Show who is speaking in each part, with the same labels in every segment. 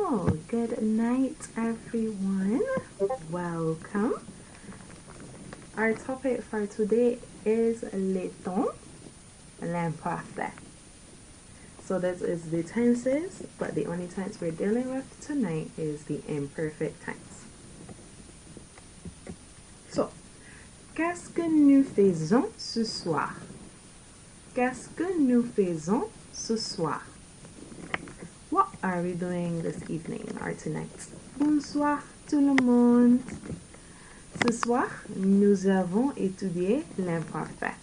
Speaker 1: So, good night, everyone. Welcome. Our topic for today is le temps, l'imparfait. So this is the tenses, but the only tense we're dealing with tonight is the imperfect tense. So, qu'est-ce que nous faisons ce soir? Qu'est-ce que nous faisons ce soir? What are we doing this evening or tonight? Bonsoir tout le monde. Ce soir, nous avons étudié l'imparfait.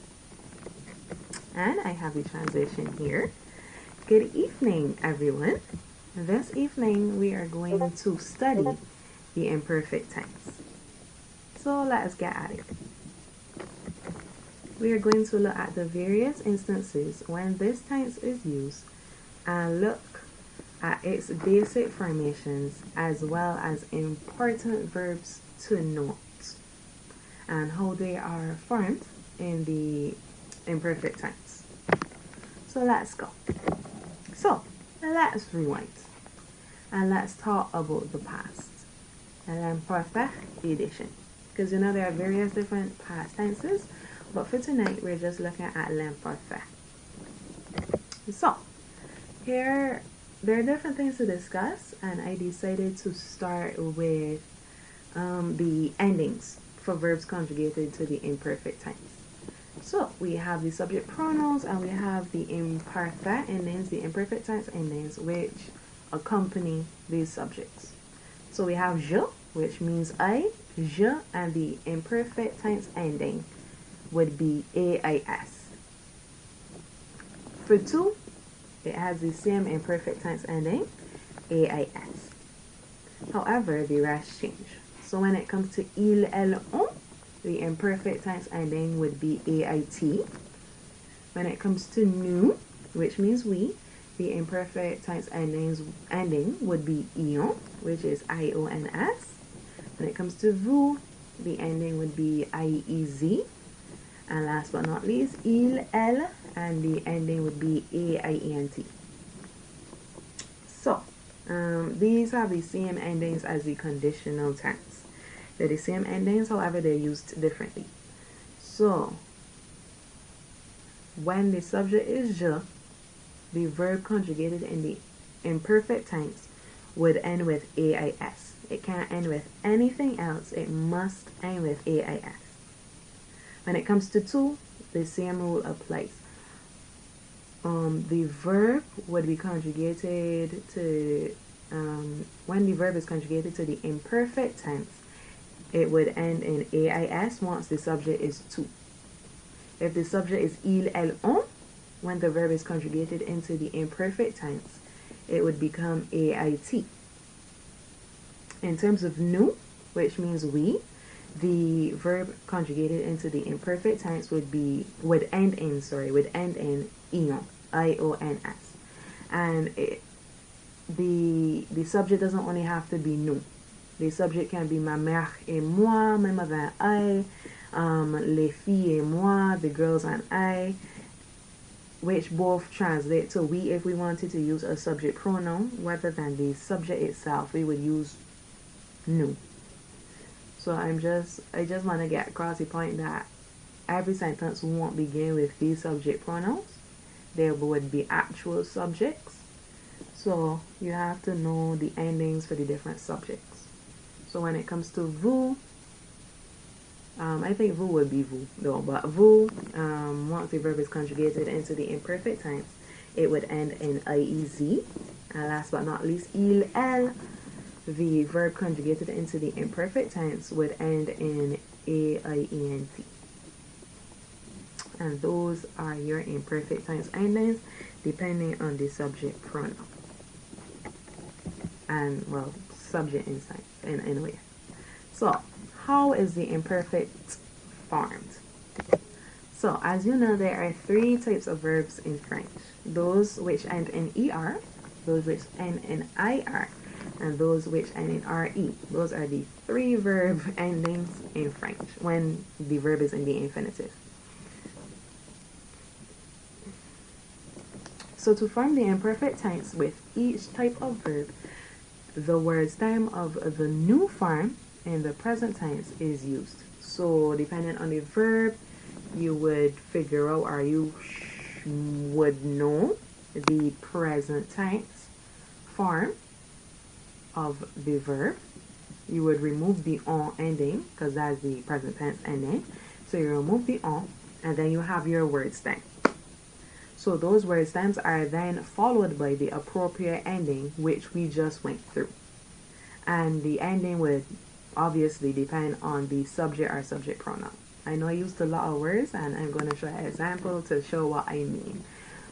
Speaker 1: And I have the translation here. Good evening, everyone. This evening, we are going to study the imperfect tense. So let's get at it. We are going to look at the various instances when this tense is used and look at its basic formations as well as important verbs to note and how they are formed in the imperfect tense. So let's go. So let's rewind and let's talk about the past, l'imperfect edition, because you know there are various different past tenses, but for tonight we're just looking at l'imperfect. So here there are different things to discuss, and I decided to start with the endings for verbs conjugated to the imperfect tense. So we have the subject pronouns and we have the imperfect endings, the imperfect tense endings, which accompany these subjects. So we have je, which means I, je, and the imperfect tense ending would be AIS. For tu, it has the same imperfect tense ending, AIS. However, the rest change. So when it comes to il, elle, on, the imperfect tense ending would be AIT. When it comes to nous, which means we, the imperfect tense ending would be ion, which is IONS. When it comes to vous, the ending would be IEZ. And last but not least, il, elle, and the ending would be AIENT. So, these have the same endings as the conditional tense. They're the same endings, however, they're used differently. So, when the subject is je, the verb conjugated in the imperfect tense would end with AIS. It can't end with anything else. It must end with AIS. When it comes to tu, the same rule applies. The verb would be conjugated to, when the verb is conjugated to the imperfect tense, it would end in AIS once the subject is tu. If the subject is il, elle, on, when the verb is conjugated into the imperfect tense, it would become AIT. In terms of nous, which means we, the verb conjugated into the imperfect tense would end in ion, IONS. And the subject doesn't only have to be nous. The subject can be ma mère et moi, my mother and I, les filles et moi, the girls and I, which both translate to we if we wanted to use a subject pronoun rather than the subject itself. We would use nous. So I just want to get across the point that every sentence won't begin with these subject pronouns. There would be actual subjects. So you have to know the endings for the different subjects. So when it comes to vous, I think vous would be vous though, but vous, once the verb is conjugated into the imperfect tense, it would end in IEZ. And last but not least, il, elle, the verb conjugated into the imperfect tense would end in AIENT. And those are your imperfect tense endings depending on the subject pronoun. And, well, subject in a way. So, how is the imperfect formed? So, as you know, there are 3 types of verbs in French. Those which end in ER, those which end in IR, and those which end in RE. Those are the 3 verb endings in French when the verb is in the infinitive. So to form the imperfect tense with each type of verb, the word stem of the new form in the present tense is used. So depending on the verb, you would figure out, or you would know the present tense form of the verb. You would remove the on ending because that's the present tense ending. So you remove the on, and then you have your word stem. So those word stems are then followed by the appropriate ending, which we just went through. And the ending would obviously depend on the subject or subject pronoun. I know I used a lot of words, and I'm going to show an example to show what I mean.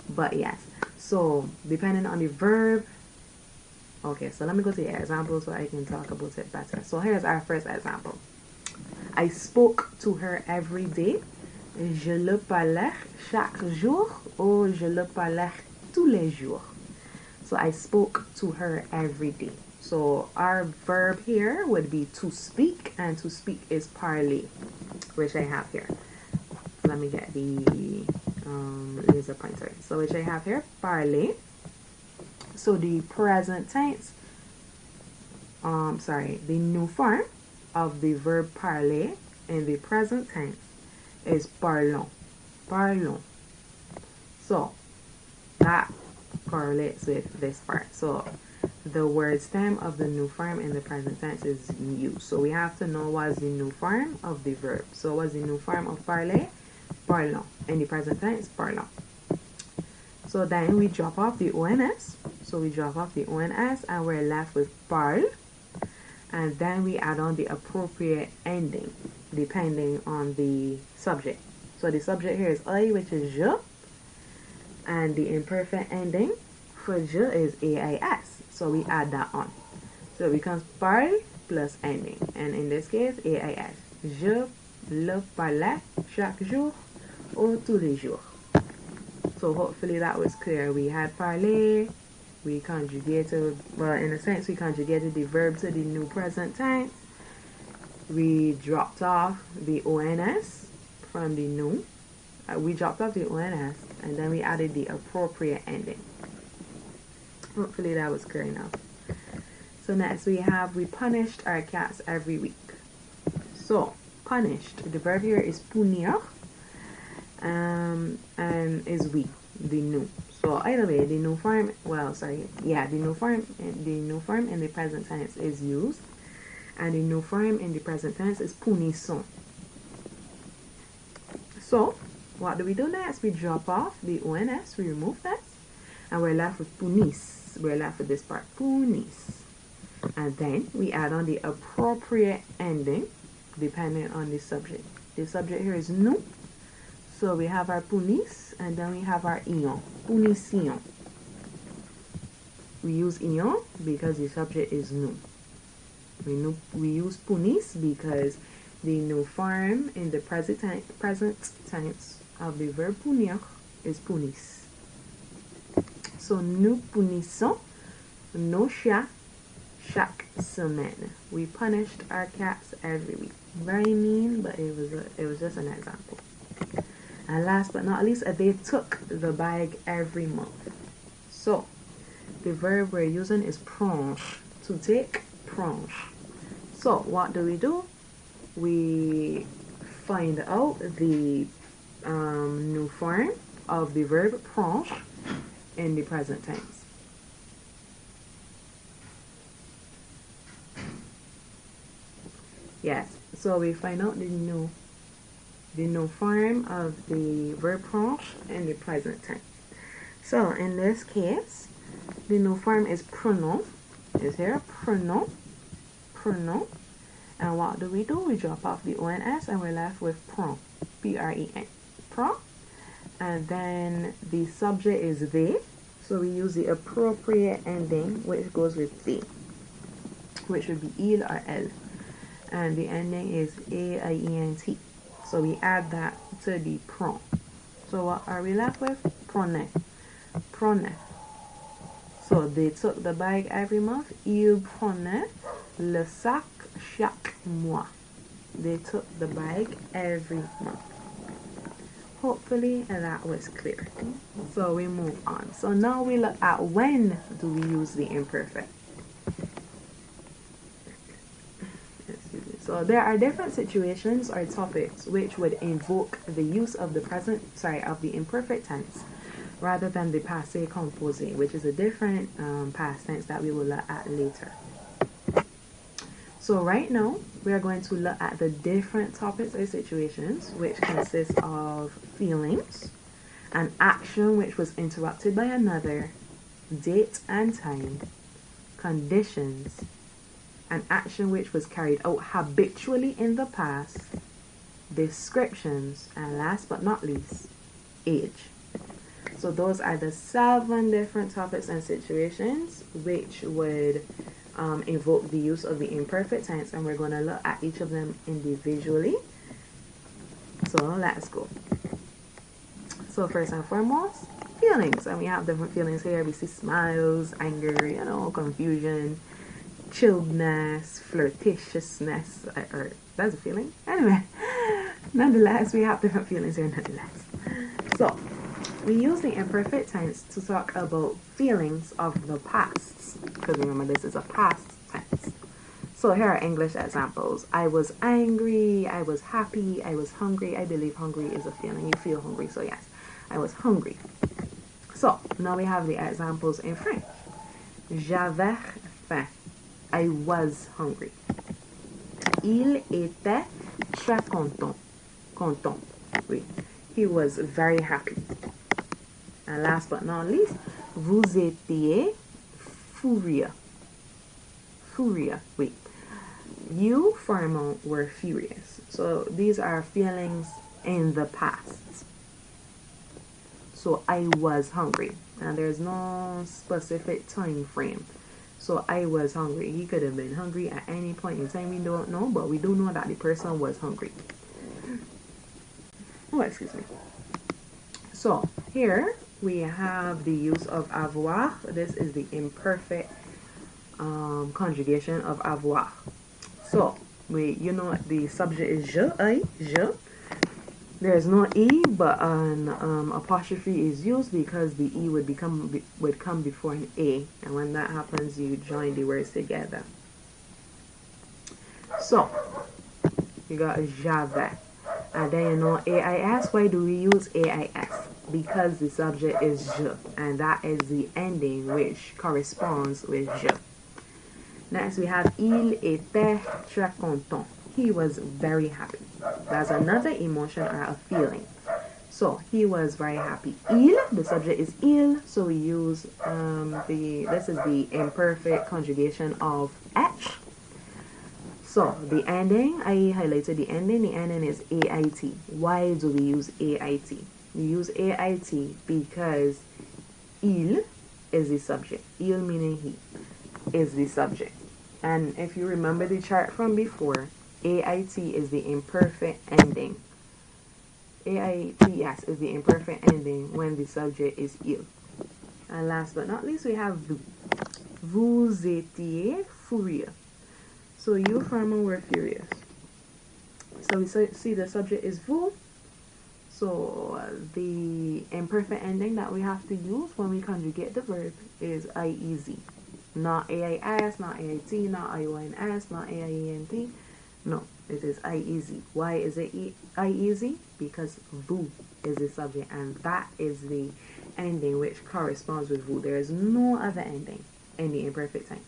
Speaker 1: But yes, so depending on the verb. Okay, so let me go to the example so I can talk about it better. So here's our first example. I spoke to her every day. Je le parlais chaque jour, ou je le parlais tous les jours. So I spoke to her every day. So our verb here would be to speak, and to speak is parler, which I have here. Let me get the laser pointer. So which I have here, parler. So the present tense, the new form of the verb parler in the present tense is parlons. Parlons. So that correlates with this part. So the word stem of the new form in the present tense is used. So we have to know what's the new form of the verb. So what's the new form of parler? Parlons. In the present tense, parlons. So then we drop off the ONS. So we drop off the ONS and we're left with parle. And then we add on the appropriate ending depending on the subject. So the subject here is I, which is je. And the imperfect ending for je is AIS. So we add that on. So it becomes parle plus ending. And in this case, AIS. Je le parlais chaque jour ou tous les jours. So hopefully that was clear. We had parler, we conjugated, well, in a sense, we conjugated the verb to the new present tense. We dropped off the ONS from the new. We dropped off the ONS, and then we added the appropriate ending. Hopefully that was clear enough. So next we punished our cats every week. So punished, the verb here is punir. And is we, the new. So either way, the new form, the new form in the present tense is used, and the new form in the present tense is punissons. So what do we do next? We drop off the ONS, we remove that, and we're left with punis. We're left with this part, punis. And then we add on the appropriate ending depending on the subject. The subject here is nous. So we have our punis, and then we have our ion, punition. We use ion because the subject is nous. We use punis because the new form in the present tense of the verb punir is punis. So nous punissons nos chats chaque semaine. We punished our cats every week. Very mean, but it was just an example. And last but not least, they took the bag every month. So the verb we're using is prendre. To take, prendre. So what do? We find out the new form of the verb prendre in the present tense. Yes, so we find out the new form of the verb prendre in the present tense. So in this case, the new form is prenons. Is here prenons. And what do? We drop off the ONS and we're left with prend. P-R-E-N. Prend. And then the subject is they. So we use the appropriate ending which goes with they, which would be il or elle. And the ending is A-I-E-N-T. So we add that to the prend. So what are we left with? Prenez. Prenez. So they took the bag every month. Ils prenaient le sac chaque mois. They took the bag every month. Hopefully that was clear. So we move on. So now we look at when do we use the imperfect. So there are different situations or topics which would invoke the use of of the imperfect tense rather than the passé composé, which is a different past tense that we will look at later. So right now, we are going to look at the different topics or situations which consist of feelings, an action which was interrupted by another, date and time, conditions, an action which was carried out habitually in the past, descriptions, and last but not least, age. So those are the 7 different topics and situations which would invoke the use of the imperfect tense, and we're going to look at each of them individually. So let's go. So first and foremost, feelings. And we have different feelings here. We see smiles, anger, confusion, chilledness, flirtatiousness, or that's a feeling. Anyway, nonetheless, we have different feelings here nonetheless. So we use the imperfect tense to talk about feelings of the past, because remember this is a past tense. So here are English examples. I was angry, I was happy, I was hungry. I believe hungry is a feeling. You feel hungry, so yes, I was hungry. So now we have the examples in French. J'avais faim. I was hungry. Il était très content. Content. Oui. He was very happy. And last but not least, vous étiez furieux. Furieux. Oui. You, Farmon, were furious. So these are feelings in the past. So I was hungry. And there's no specific time frame. So I was hungry. He could have been hungry at any point in time. We don't know, but we do know that the person was hungry. Oh, excuse me. So here we have the use of avoir. This is the imperfect conjugation of avoir. So the subject is je, I, je. There is no e, but an apostrophe is used because the e would come before an a, and when that happens, you join the words together. So you got j'avais, and then AIS. Why do we use AIS? Because the subject is je, and that is the ending which corresponds with je. Next we have il était très content. He was very happy. That's another emotion or a feeling. So he was very happy. Il, the subject is il, so we use this is the imperfect conjugation of h. So the ending, I highlighted the ending. The ending is AIT. Why do we use AIT? We use AIT because il is the subject. Il meaning he is the subject. And if you remember the chart from before, AIT is the imperfect ending. AIT, yes, is the imperfect ending when the subject is il. And last but not least, we have vous. Vous étiez furieux. So you, Farmer, were furious. So we see the subject is vous. So the imperfect ending that we have to use when we conjugate the verb is IEZ. Not AIS, not AIT, not IONS, not AIENT. No, it is IEZ. Why is it IEZ? Because vous is the subject, and that is the ending which corresponds with vous. There is no other ending in the imperfect tense.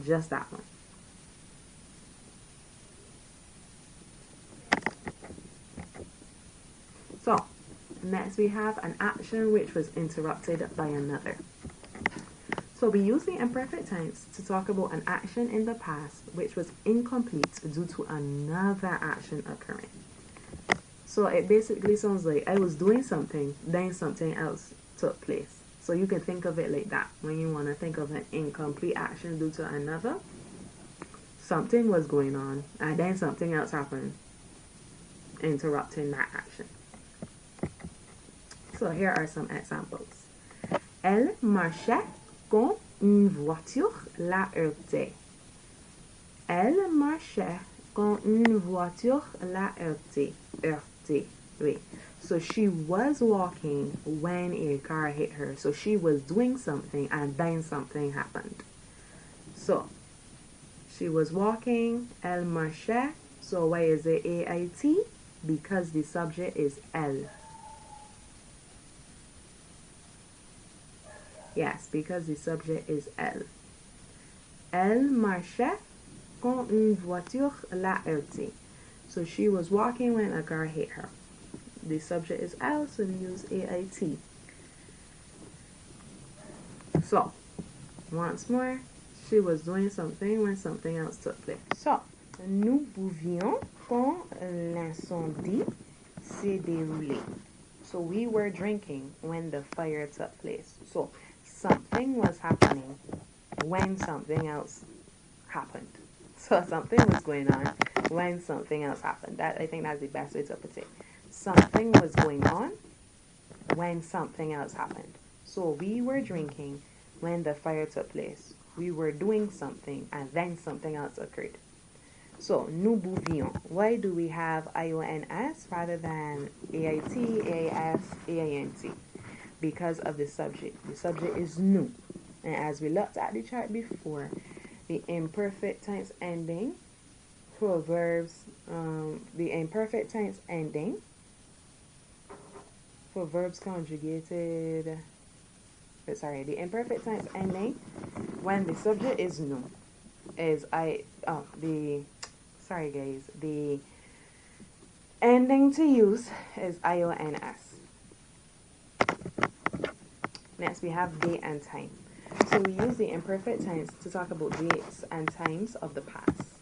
Speaker 1: Just that one. So, next we have an action which was interrupted by another. So we use the imperfect tense to talk about an action in the past which was incomplete due to another action occurring. So it basically sounds like I was doing something, then something else took place. So you can think of it like that. When you want to think of an incomplete action due to another, something was going on, and then something else happened, interrupting that action. So here are some examples. Elle marchait quand une voiture la heurtait. Elle marchait quand une voiture la heurtait. Oui. So she was walking when a car hit her. So she was doing something and then something happened. So she was walking, elle marchait, So why is it AIT? Because the subject is elle. Yes, because the subject is elle. Elle marchait quand une voiture l'a heurté. So she was walking when a car hit her. The subject is elle, so we use AIT. So, once more, she was doing something when something else took place. So, nous buvions quand l'incendie s'est déroulé. So we were drinking when the fire took place. So something was happening when something else happened. So something was going on when something else happened. That, I think that's the best way to put it. Something was going on when something else happened. So we were drinking when the fire took place. We were doing something and then something else occurred. So, nous buvions. Why do we have IONS rather than AIT, AIS, AINT? Because of the subject. The subject is nous. And as we looked at the chart before, the imperfect tense ending for verbs, the imperfect tense ending for verbs conjugated, the imperfect tense ending when the subject is nous is the ending to use is IONS. Next we have date and time. So we use the imperfect tense to talk about dates and times of the past.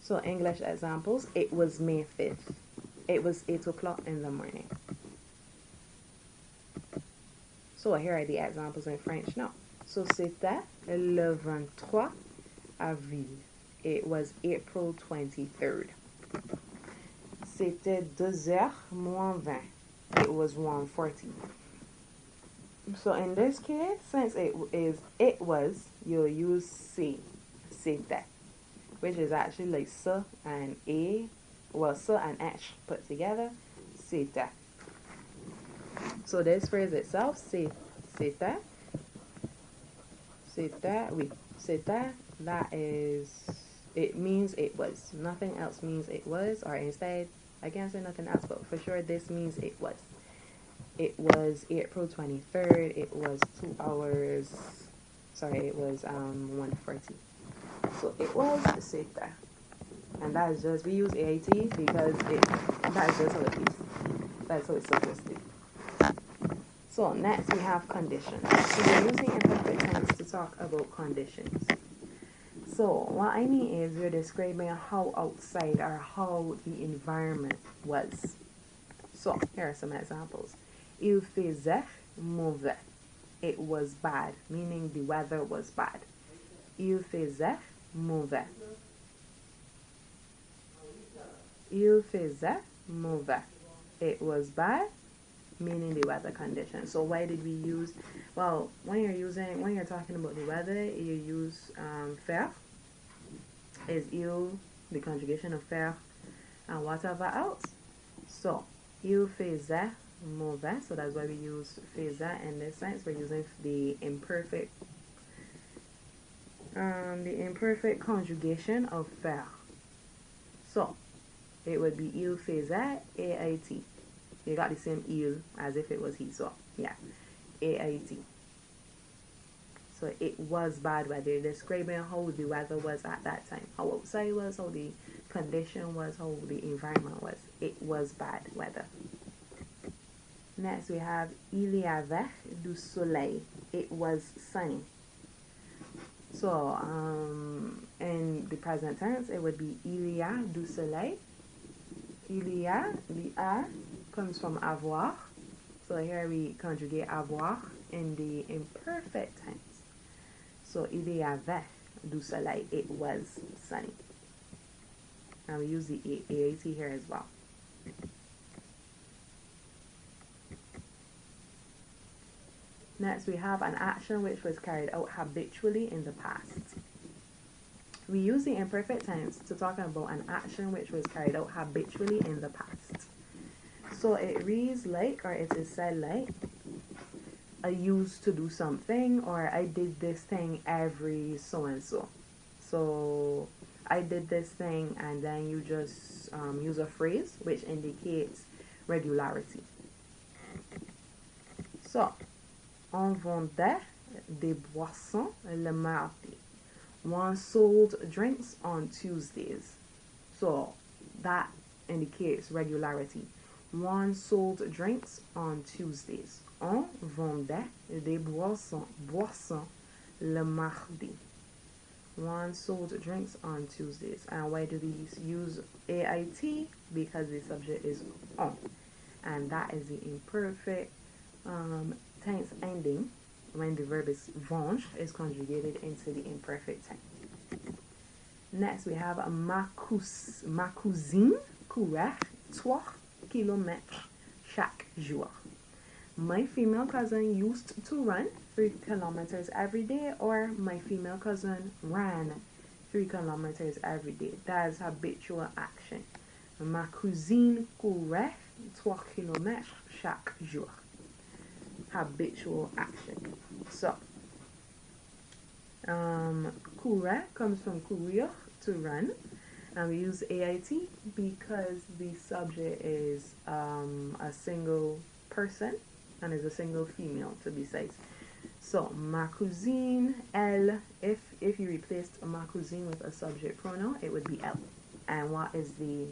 Speaker 1: So English examples, it was May 5th. It was 8 o'clock in the morning. So here are the examples in French now. So c'était le 23 avril. It was April 23rd. C'était 2h moins 20. It was 1:40. So in this case, since it was, you'll use C, c'était, which is actually like S and A, well, S and H put together, c'était. So this phrase itself, c'était, oui, c'était, that is, it means it was. Nothing else means it was, or instead, I can't say nothing else, but for sure this means it was. It was April 23rd, it was 2 hours, sorry, it was 1:40. So it was c'était. And that is just, we use AIT because that is just how it is. That's how it's supposed to be. So next we have conditions. So we're using imperfect tense to talk about conditions. So what I mean is we're describing how outside or how the environment was. So here are some examples. Il faisait mauvais. It was bad, meaning the weather was bad. Il faisait mauvais. Il faisait mauvais. It was bad, meaning the weather condition. So why did we use, well, when you're talking about the weather, you use faire. Is il the conjugation of faire and whatever else. So il faisait mauvais, so that's why we use faisait in this sense. We're using the imperfect conjugation of faire. So it would be il faisait AIT. You got the same il as if it was he, so yeah, AIT. So it was bad weather, describing how the weather was at that time, how outside was, how the condition was, how the environment was. It was bad weather. Next we have il y avait du soleil. It was sunny. So in the present tense it would be il y a du soleil. Il y a, the a comes from avoir. So here we conjugate avoir in the imperfect tense. So il y avait du soleil. It was sunny. And we use the AAT here as well. Next we have an action which was carried out habitually in the past. We use the imperfect tense to talk about an action which was carried out habitually in the past. So it reads like, or it is said like, I used to do something, or I did this thing every so and so. So I did this thing, and then you just use a phrase which indicates regularity. So, on vendait des boissons le mardi. One sold drinks on Tuesdays. So, that indicates regularity. One sold drinks on Tuesdays. On vendait des boissons le mardi. One sold drinks on Tuesdays. And why do we use AIT? Because the subject is on. And that is the imperfect tense ending when the verb is venge is conjugated into the imperfect tense. Next we have ma cousine courait 3 kilomètres chaque jour. My female cousin used to run 3 kilometers every day, or my female cousin ran 3 kilometers every day. That is habitual action. Ma cousine courait 3 kilomètres chaque jour. Habitual action. So, courir comes from courir, to run. And we use AIT because the subject is a single person and is a single female, to be precise. So, ma cousine, elle, if you replaced ma cousine with a subject pronoun, it would be elle. And what is the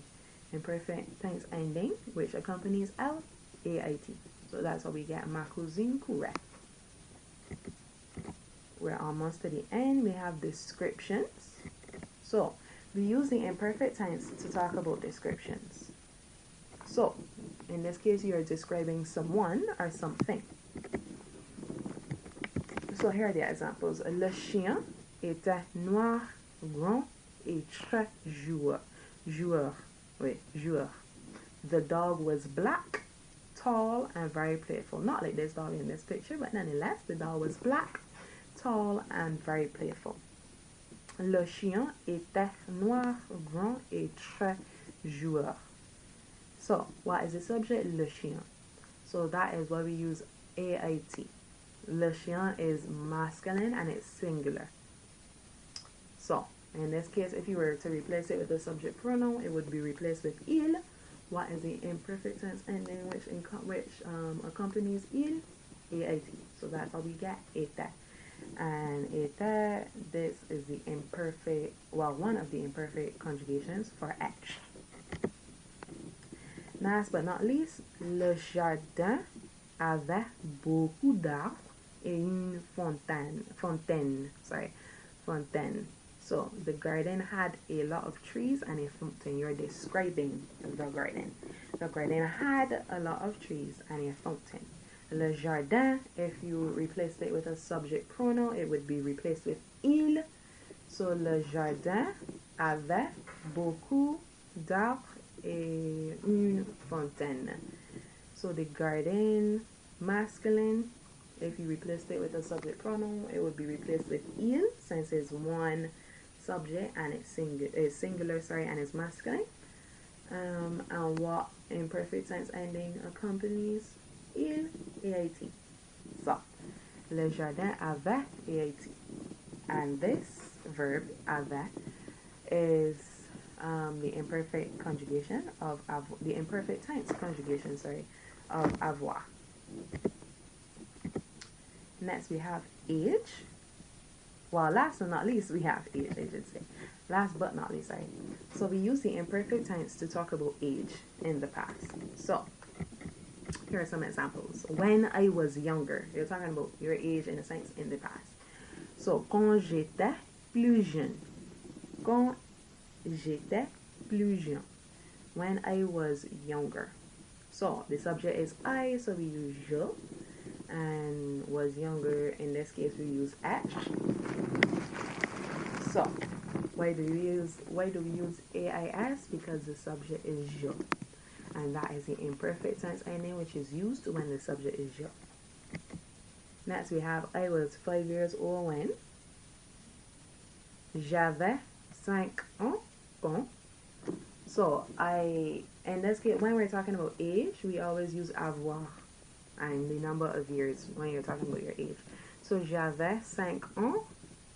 Speaker 1: imperfect tense ending which accompanies elle? AIT. So that's how we get ma cousine courait. We're almost to the end. We have descriptions. So, we use the imperfect tense to talk about descriptions. So, in this case, you are describing someone or something. So, here are the examples. Le chien était noir, grand et très joueur. Joueur. The dog was black, tall, and very playful. Not like this dog in this picture, but nonetheless, the dog was black, tall, and very playful. Le chien était noir, grand et très joueur. So, what is the subject? Le chien. So that is why we use AIT. Le chien is masculine and it's singular. So, in this case, if you were to replace it with the subject pronoun, it would be replaced with il. What is the imperfect tense ending which accompanies il? AIT. So that's how we get était. And était, this is the imperfect, well, one of the imperfect conjugations for être. Last but not least, le jardin avait beaucoup d'arbres et une fontaine. So the garden had a lot of trees and a fountain. You're describing the garden. The garden had a lot of trees and a fountain. Le jardin, if you replaced it with a subject pronoun, it would be replaced with il. So le jardin avait beaucoup d'arbres et une fontaine. So the garden, masculine, if you replaced it with a subject pronoun, it would be replaced with il, since it's one subject and it's singular, and it's masculine. And what imperfect tense ending accompanies il? AIT. So, le jardin avait AIT. And this verb, avait, is the imperfect conjugation of the imperfect tense conjugation, of avoir. Next we have age. Well, last but not least, we have age, I should say. Last but not least, sorry. So we use the imperfect tense to talk about age in the past. So, here are some examples. When I was younger, you're talking about your age in a sense in the past. So, quand j'étais plus jeune. Quand j'étais plus jeune. When I was younger. So, the subject is I, so we use je. And was younger, in this case we use être. So, why do we use AIS? Because the subject is je. And that is the imperfect tense ending which is used when the subject is je. Next we have I was 5 years old when. J'avais 5 ans quand. So in this case, when we're talking about age, we always use avoir and the number of years when you're talking about your age. So j'avais 5 ans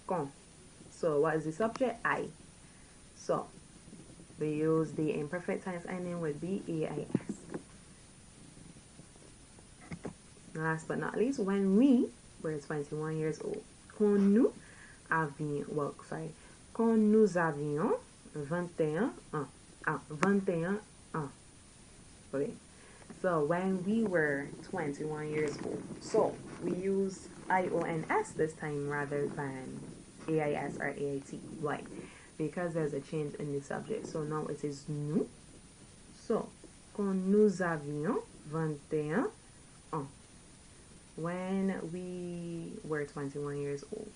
Speaker 1: quand. So what is the subject? I. So we use the imperfect tense ending would be AIS. Last but not least, when we were 21 years old, quand nous avions, well, sorry, quand nous avions 21 ans. 21 ans. Okay. So when we were 21 years old, so we use IONS this time rather than AIS or AIT. Why? Because there's a change in the subject. So now it is nous. So, quand nous avions 21 ans. When we were 21 years old.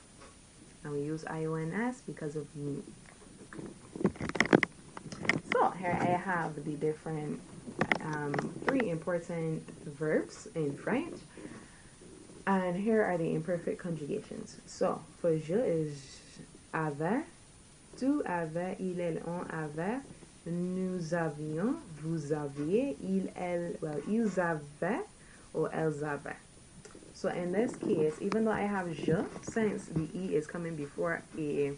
Speaker 1: And we use IONS because of nous. So here I have the different 3 important verbs in French. And here are the imperfect conjugations. So for je is avait, tu avais, il, elle, on avait, nous avions, vous aviez, il, elle, well, ils avaient, or elles avaient. So in this case, even though I have je, since the E is coming before a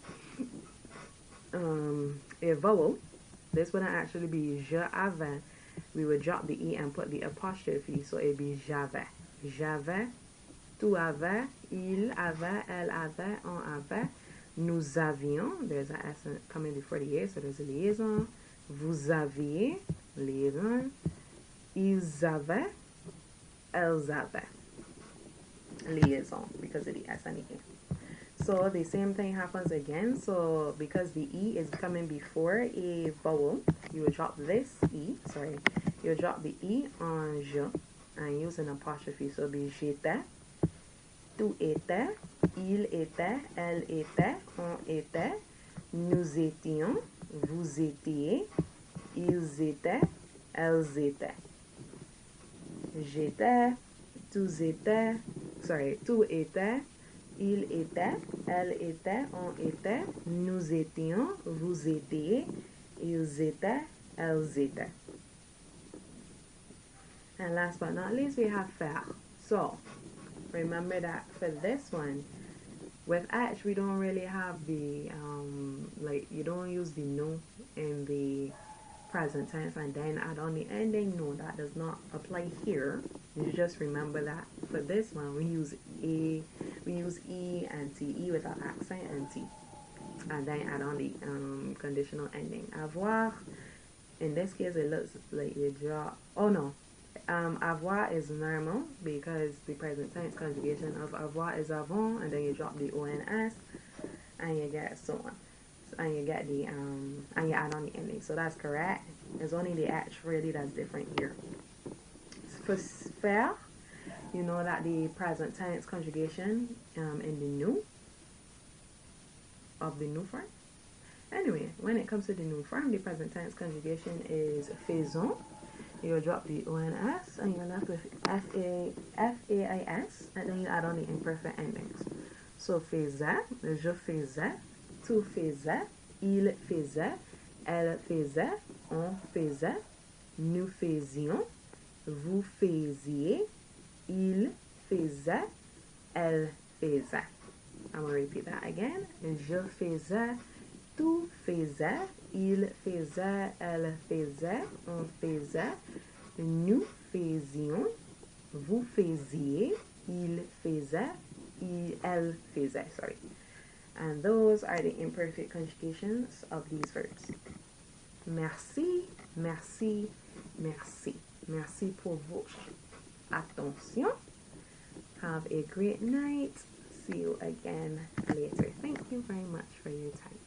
Speaker 1: vowel, this wouldn't actually be je avais. We would drop the E and put the apostrophe, so it'd be j'avais. J'avais, tu avais, il avait, elle avait, on avait, nous avions, there's an S coming before the A, so there's a liaison. Vous aviez, liaison. Ils avaient, elles avaient, liaison, because of the S and the E. So the same thing happens again. So because the E is coming before a vowel, you will drop this E, sorry, you will drop the E on je and use an apostrophe. So it'll be j'étais, tu étais, il était, elle était, on était, nous étions, vous étiez, ils étaient, elles étaient. J'étais, tu étais, sorry, tu étais, il était, elle était, on était, nous étions, vous étiez, ils étaient, elles étaient. And last but not least, we have faire. So, remember that for this one, with H, we don't really have the, like, you don't use the no in the present tense and then add on the ending. No, that does not apply here. You just remember that for this one, we use E and T, E without accent and T. And then add on the conditional ending. Avoir, in this case, it looks like you drop, oh no. Avoir is normal because the present tense conjugation of avoir is avant, and then you drop the ONS and you get so on. And you get the and you add on the ending. So that's correct. It's only the H really that's different here. For faire, you know that the present tense conjugation in the nous of the nous form. Anyway, when it comes to the nous form, the present tense conjugation is faisons. You'll drop the ONS and you're left with FAIS, and then you add on the imperfect endings. So faisait, je faisais, tu faisais, il faisait, elle faisait, on faisait, nous faisions, vous faisiez, il faisait, elle faisait. I'm going to repeat that again. Je faisais, tu faisais, il faisait, elle faisait, on faisait, nous faisions, vous faisiez, il faisait, elle faisait, sorry. And those are the imperfect conjugations of these verbs. Merci, merci, merci. Merci pour votre attention. Have a great night. See you again later. Thank you very much for your time.